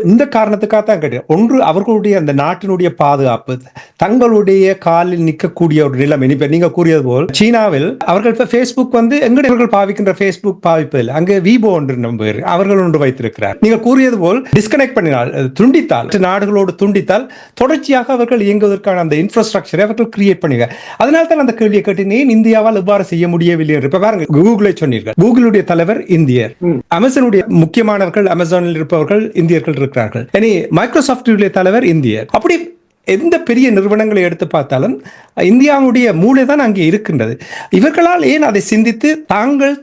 இந்த காரணத்துக்காகத்தான் கேட்டேன். ஒன்று, அவர்களுடைய அந்த நாட்டினுடைய பாதுகாப்பு, தங்களுடைய காலில் நிற்கக்கூடிய ஒரு நிலைமை. இப்ப நீங்க கூறியது போல் சீனாவில் அவர்கள் இப்ப பேஸ்புக் எங்கவர்கள் பாவிக்கின்ற பேஸ்புக் பாவிப்பதில் அங்கே விபோ ஒன்று நம்பர் அவர்கள் ஒன்று வைத்திருக்கிறார். நீங்க கூறியது போல் டிஸ்கனெக்ட் பண்ணினால், துண்டித்தால், நாடுகளோடு துண்டித்தால் தொடர்ச்சியாக அவர்கள் இயங்குவதற்கான அந்த இன்ஃப்ராஸ்ட்ரக்சரை அவர்கள் கிரியேட் பண்ணுவாங்க. அதனால தான் அந்த கேள்வியை கேட்டேன், ஏன் இந்தியாவால் இவ்வாறு செய்ய முடியவில்லை என்று. இப்ப பாருங்க, கூகுளை சொன்னீர்கள், கூகுளுடைய தலைவர் இந்தியர், அமேசானுடைய முக்கியமானவர்கள் அமேசானில் இருப்பவர்கள் இந்தியர்கள் இருக்கிறார்கள். மைக்ரோசாஃப்ட் தலைவர் இந்தியர். அப்படி எந்த பெரிய நிறுவனங்களை எடுத்து பார்த்தாலும் இந்தியாவுடைய மூளை தான் அங்கே இருக்கின்றது. இவர்களால் ஏன் அதை சிந்தித்து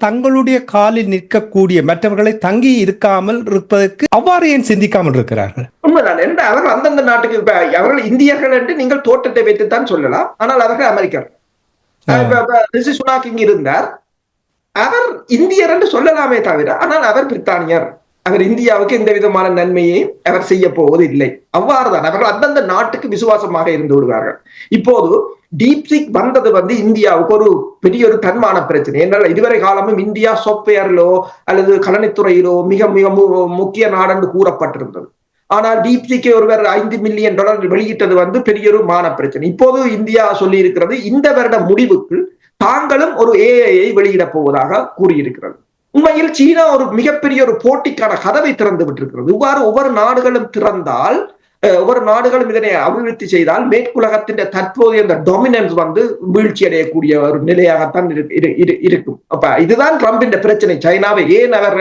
தங்களுடைய காலில் நிற்கக்கூடிய மற்றவர்களை தங்கி இருக்காமல் இருப்பதற்கு அவ்வாறு ஏன் சிந்திக்காமல் இருக்கிறார்கள்? உண்மைதான். என்று அவர்கள் அந்தந்த நாட்டுக்கு அவர்கள் இந்தியர்கள் என்று நீங்கள் தோற்றத்தை வைத்துத்தான் சொல்லலாம். ஆனால் அவர்கள் அமெரிக்கர். ரிஷி சுனாக் இங்கு இருந்தார், அவர் இந்தியர் என்று சொல்லலாமே தவிர, ஆனால் அவர் பிரித்தானியர். அவர் இந்தியாவுக்கு எந்த விதமான நன்மையை அவர் செய்ய போவது இல்லை. அவ்வாறுதான் அவர்கள் அந்தந்த நாட்டுக்கு விசுவாசமாக இருந்து விடுவார்கள். இப்போது டீப்சிக் வந்தது இந்தியாவுக்கு ஒரு பெரிய ஒரு தன்மான பிரச்சனை. என்றால் இதுவரை காலமும் இந்தியா சாப்ட்வேரிலோ அல்லது கலனித்துறையிலோ மிக மிக முக்கிய நாடு என்று கூறப்பட்டிருந்தது. ஆனால் டீப்சிக்கு ஒருவர் $5 மில்லியன் வெளியிட்டது வந்து பெரிய ஒரு மான பிரச்சனை. இப்போது இந்தியா சொல்லி இருக்கிறது இந்த வருட முடிவுக்கு தாங்களும் ஒரு ஏஐயை வெளியிடப் போவதாக கூறியிருக்கிறது. உண்மையில் சீனா ஒரு மிகப்பெரிய ஒரு போட்டிக்கான கதவை திறந்து விட்டிருக்கிறது. இவ்வாறு ஒவ்வொரு நாடுகளும் திறந்தால், ஒவ்வொரு நாடுகளும் இதனை அபிவிருத்தி செய்தால் மேற்குலகத்தின் தற்போதைய இந்த டொமினன்ஸ் வந்து வீழ்ச்சி அடையக்கூடிய ஒரு நிலையாகத்தான் இருக்கும். அப்ப இதுதான் ட்ரம்பின் பிரச்சனை. சைனாவை ஏன் அவர்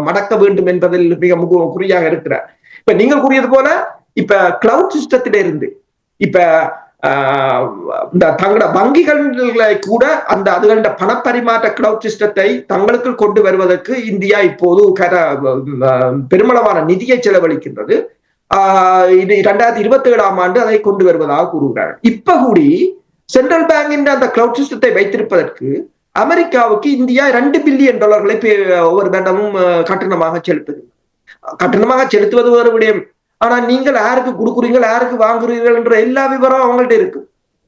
மடக்க வேண்டும் என்பதில் மிக குறியாக இருக்கிறார். இப்ப நீங்கள் கூறியது போல இப்ப கிளவுட் சிஸ்டத்தில இருந்து இப்ப தங்களோட வங்கிகளை கூட அந்த அதுகள பணப்பரிமாற்ற கிளவுட் சிஸ்டத்தை தங்களுக்கு கொண்டு வருவதற்கு இந்தியா இப்போது பெருமளவான நிதியை செலவழிக்கின்றது. இது 2027ஆம் ஆண்டு அதை கொண்டு வருவதாக கூறுகிறார்கள். இப்ப கூடி சென்ட்ரல் பேங்கின் அந்த கிளவுட் சிஸ்டத்தை வைத்திருப்பதற்கு அமெரிக்காவுக்கு இந்தியா $2 பில்லியன் ஒவ்வொரு வருடமும் கட்டணமாக செலுத்துவது ஒரு விடயம். ஆனா நீங்கள் யாருக்கு கொடுக்குறீங்க, யாருக்கு வாங்குறீர்கள் என்ற எல்லா விவரம் அவங்கள்ட்ட இருக்கு.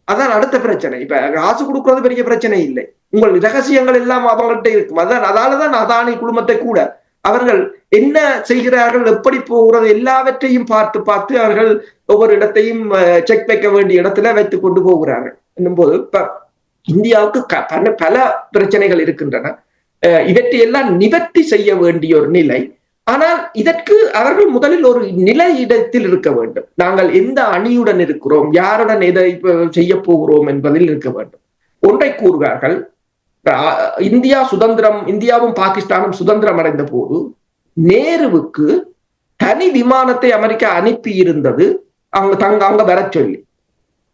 அதான் அடுத்த பிரச்சனை. இப்ப காசு கொடுக்கறது பெரிய பிரச்சனை இல்லை, உங்கள் ரகசியங்கள் எல்லாம் அவங்கள்ட்ட இருக்கும். அதனாலதான் அதானி குழுமத்தை கூட அவர்கள் என்ன செய்கிறார்கள், எப்படி போகிறது எல்லாவற்றையும் பார்த்து அவர்கள் ஒவ்வொரு இடத்தையும் செக் வைக்க வேண்டிய இடத்துல வைத்துக் கொண்டு போகிறார்கள். என்னும்போது இப்ப இந்தியாவுக்கு பல பிரச்சனைகள் இருக்கின்றன. இவற்றையெல்லாம் நிவர்த்தி செய்ய வேண்டிய ஒரு நிலை. ஆனால் இதற்கு அவர்கள் முதலில் ஒரு நிலை இடத்தில் இருக்க வேண்டும். நாங்கள் எந்த அணியுடன் இருக்கிறோம், யாருடன் எதை செய்ய போகிறோம் என்பதில் இருக்க வேண்டும். ஒன்றை கூறுவார்கள், இந்தியாவும் பாகிஸ்தானும் சுதந்திரம் அடைந்த போது நேருவுக்கு தனி விமானத்தை அமெரிக்கா அனுப்பி இருந்தது அங்க வர சொல்லி.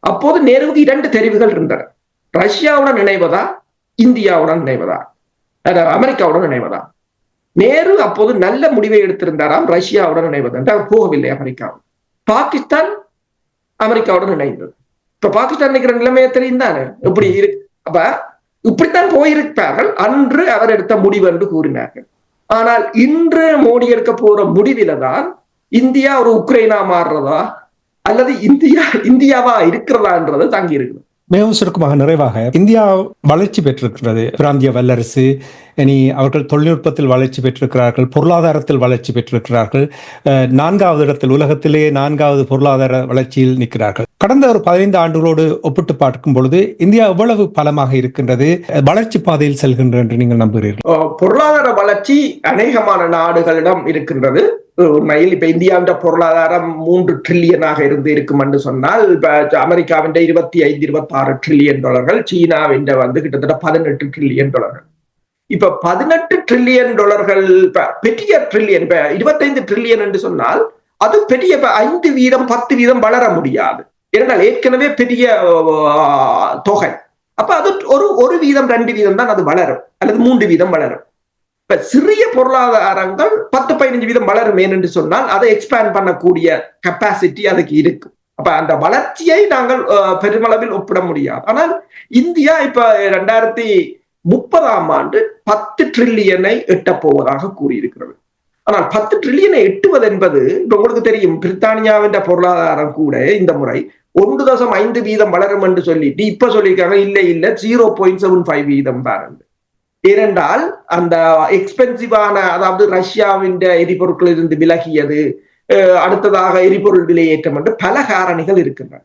அப்போது நேருவுக்கு 2 தெரிவுகள் இருந்தன. ரஷ்யாவுடன் இணைவதா, இந்தியாவுடன் இணைவதா, அமெரிக்காவுடன் இணைவதா. நேரு அப்போது நல்ல முடிவை எடுத்திருந்தாராம், ரஷ்யாவுடன் இணைவது. போகவில்லை அமெரிக்காவுடன். பாகிஸ்தான் அமெரிக்காவுடன் இணைந்தது. இப்ப பாகிஸ்தான் நினைக்கிற நிலைமையை தெரியும் தானே எப்படி இருக்கு. அப்ப இப்படித்தான் போயிருப்பார்கள் அன்று அவர் எடுத்த முடிவு என்று கூறினார்கள். ஆனால் இன்று மோடி எடுக்க போற முடிவில தான் இந்தியா ஒரு உக்ரைனா மாறுறதா அல்லது இந்தியாவா இருக்கிறதா என்றது தங்கி இருக்குது. மிகவும் சுருக்கமாக நிறைவாக, இந்தியா வளர்ச்சி பெற்றிருக்கிறது, பிராந்திய வல்லரசு. இனி அவர்கள் தொழில்நுட்பத்தில் வளர்ச்சி பெற்றிருக்கிறார்கள், பொருளாதாரத்தில் வளர்ச்சி பெற்றிருக்கிறார்கள். 4வது இடத்தில், உலகத்திலே 4வது பொருளாதார வளர்ச்சியில் நிற்கிறார்கள். கடந்த ஒரு 15 ஆண்டுகளோடு ஒப்பிட்டு பார்க்கும் பொழுது இந்தியா எவ்வளவு பலமாக இருக்கின்றது, வளர்ச்சி பாதையில் செல்கின்றது என்று நீங்கள் நம்புகிறீர்கள்? பொருளாதார வளர்ச்சி அநேகமான நாடுகளிடம் இருக்கின்றது. உண்மையில் இப்ப இந்தியாவின் பொருளாதாரம் 3 ட்ரில்லியனாக இருக்கும் என்று சொன்னால், இப்ப அமெரிக்காவின் 25-26 ட்ரில்லியன் டாலர்கள், சீனாவின் வந்து கிட்டத்தட்ட 18 ட்ரில்லியன் டாலர்கள். இப்ப 18 ட்ரில்லியன் டாலர்கள் பெரிய ட்ரில்லியன். இப்ப 25 ட்ரில்லியன் என்று சொன்னால் அது பெரிய 5% 10% வளர முடியாது. ஏனென்றால் ஏற்கனவே பெரிய தொகை. அப்ப அது ஒரு வீதம் 2% தான் அது வளரும், அல்லது 3% வளரும். இப்ப சிறிய பொருளாதாரங்கள் 10-15% வளரும் என்று சொன்னால் அதை எக்ஸ்பேண்ட் பண்ணக்கூடிய கெப்பாசிட்டி அதுக்கு இருக்கு. அப்ப அந்த வளர்ச்சியை நாங்கள் பெருமளவில் ஒப்பிட முடியாது. ஆனால் இந்தியா இப்ப 2030ஆம் ஆண்டு 10 ட்ரில்லியனை எட்டப் போவதாக கூறியிருக்கிறது. ஆனால் 10 ட்ரில்லியனை எட்டுவது என்பது உங்களுக்கு தெரியும், பிரித்தானியாவின் பொருளாதாரம் கூட இந்த முறை 1.5% வளரும் என்று சொல்லிட்டு இப்ப சொல்லியிருக்காங்க இல்ல 0.75% தான். ஏனென்றால் அந்த எக்ஸ்பென்சிவான, அதாவது ரஷ்யாவின் எரிபொருட்களில் இருந்து விலகியது, அடுத்ததாக எரிபொருள் விலையேற்றம் என்று பல காரணிகள் இருக்கின்றன.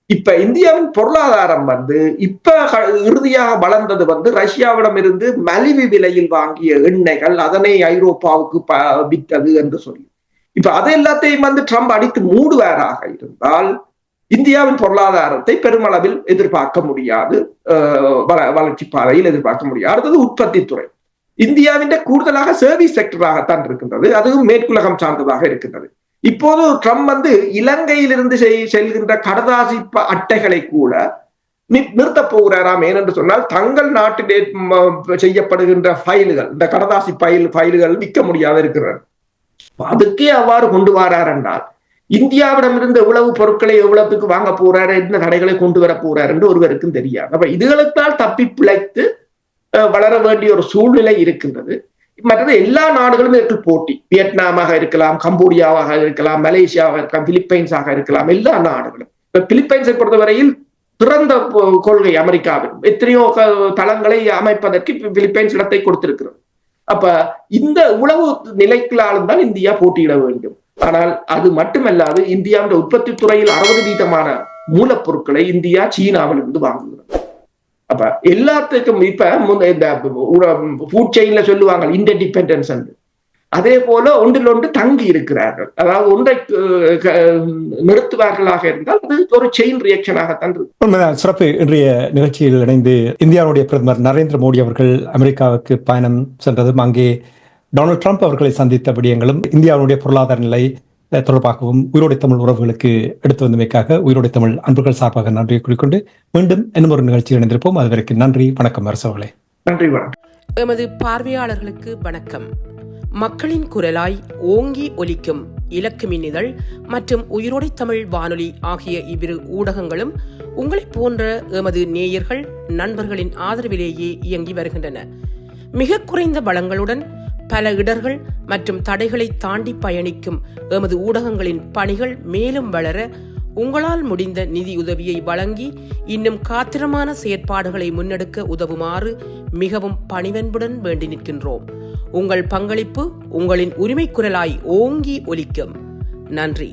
இப்ப இந்தியாவின் பொருளாதாரம் வந்து இப்ப இறுதியாக வளர்ந்தது வந்து ரஷ்யாவிடம் இருந்து மலிவு விலையில் வாங்கிய எண்ணெய்கள், அதனை ஐரோப்பாவுக்கு விற்றது என்று சொல்லி. இப்ப அதை எல்லாத்தையும் வந்து ட்ரம்ப் அடித்து மூடுவாராக இருந்தால் இந்தியாவின் பொருளாதாரத்தை பெருமளவில் எதிர்பார்க்க முடியாது, வளர்ச்சி பாதையில் எதிர்பார்க்க முடியாது. அடுத்தது உற்பத்தி துறை. இந்தியாவின் கூடுதலாக சர்வீஸ் செக்டராகத்தான் இருக்கின்றது, அதுவும் மேற்குலகம் சார்ந்ததாக இருக்கின்றது. இப்போது ட்ரம்ப் வந்து இலங்கையிலிருந்து செல்கின்ற கடதாசி அட்டைகளை கூட நிறுத்த போகிறாராம். ஏனென்று சொன்னால் தங்கள் நாட்டிலே செய்யப்படுகின்ற ஃபைல்கள், இந்த கடதாசி ஃபைல்கள் விற்க முடியாத இருக்கிறார். அதுக்கே அவ்வாறு கொண்டு வரார் என்றால் இந்தியாவிடமிருந்து எவ்வளவு பொருட்களை எவ்வளவுக்கு வாங்க போறாரு, என்ன தடைகளை கொண்டு வர போறாரு என்று ஒருவருக்கும் தெரியாது. அப்ப இதுகளுக்கால் தப்பி பிழைத்து வளர வேண்டிய ஒரு சூழ்நிலை இருக்கின்றது. மற்றது எல்லா நாடுகளும் இதற்கு போட்டி. வியட்நாமாக இருக்கலாம், கம்போடியாவாக இருக்கலாம், மலேசியாவாக இருக்கலாம், பிலிப்பைன்ஸாக இருக்கலாம், எல்லா நாடுகளும். இப்ப பிலிப்பைன்ஸை பொறுத்தவரையில் திறந்த கொள்கை அமெரிக்காவில் எத்தனையோ தளங்களை அமைப்பதற்கு பிலிப்பைன்ஸ் இடத்தை கொடுத்திருக்கிறது. அப்ப இந்த உளவு நிலைகளாலும் தான் இந்தியா போட்டியிட வேண்டும். ஆனால் அது மட்டுமல்லாது இந்தியாவின் உற்பத்தி துறையில் 60% மூலப்பொருட்களை இந்தியா சீனாவிலிருந்து வாங்குகிறது. அப்ப எல்லாத்துக்கும் இப்ப இந்த ஃபுட் செயின்ல சொல்லுவாங்க இன்டர்டிபெண்டன்ஸ். அதே போல ஒன்றில் ஒன்று தங்கி இருக்கிறார்கள். அதாவது ஒன்றை நிறுத்துவார்களாக இருந்தால் அது ஒரு செயின் ரியாக்ஷனாகத்தான் இருக்கும். சிறப்பு. இன்றைய நிகழ்ச்சியில் இணைந்து இந்தியாவுடைய பிரதமர் நரேந்திர மோடி அவர்கள் அமெரிக்காவுக்கு பயணம் சென்றதும் அங்கே டொனால்டு ட்ரம்ப் அவர்களை சந்தித்த விடயங்களும் இந்தியாவுடைய பொருளாதார நிலை தொடர்பாகவும் உயிரோடை தமிழ் உறவுகளுக்கு எடுத்து வந்தமைக்காக உயிரோடை தமிழ் அன்புகள் சார்பாக நன்றியை கூறிக்கொண்டு மீண்டும் இன்னும் ஒரு நிகழ்ச்சியில் இணைந்திருப்போம். அதுவரைக்கும் நன்றி, வணக்கம் அரசவர்களே. நன்றி, வணக்கம். எமது பார்வையாளர்களுக்கு வணக்கம். மக்களின் குரலாய் ஓங்கி ஒலிக்கும் இலக்கு மின்னிதழ் மற்றும் உயிரோடை தமிழ் வானொலி ஆகிய இவ்விரு ஊடகங்களும் உங்களைப் போன்ற எமது நேயர்கள் நண்பர்களின் ஆதரவிலேயே இயங்கி வருகின்றன. மிக குறைந்த வளங்களுடன் பல இடர்கள் மற்றும் தடைகளை தாண்டி பயணிக்கும் எமது ஊடகங்களின் பணிகள் மேலும் வளர உங்களால் முடிந்த நிதியுதவியை வழங்கி இன்னும் காத்திரமான செயற்பாடுகளை முன்னெடுக்க உதவுமாறு மிகவும் பணிவன்புடன் வேண்டி நிற்கின்றோம். உங்கள் பங்களிப்பு உங்களின் உரிமை குரலாய் ஓங்கி ஒலிக்கும். நன்றி.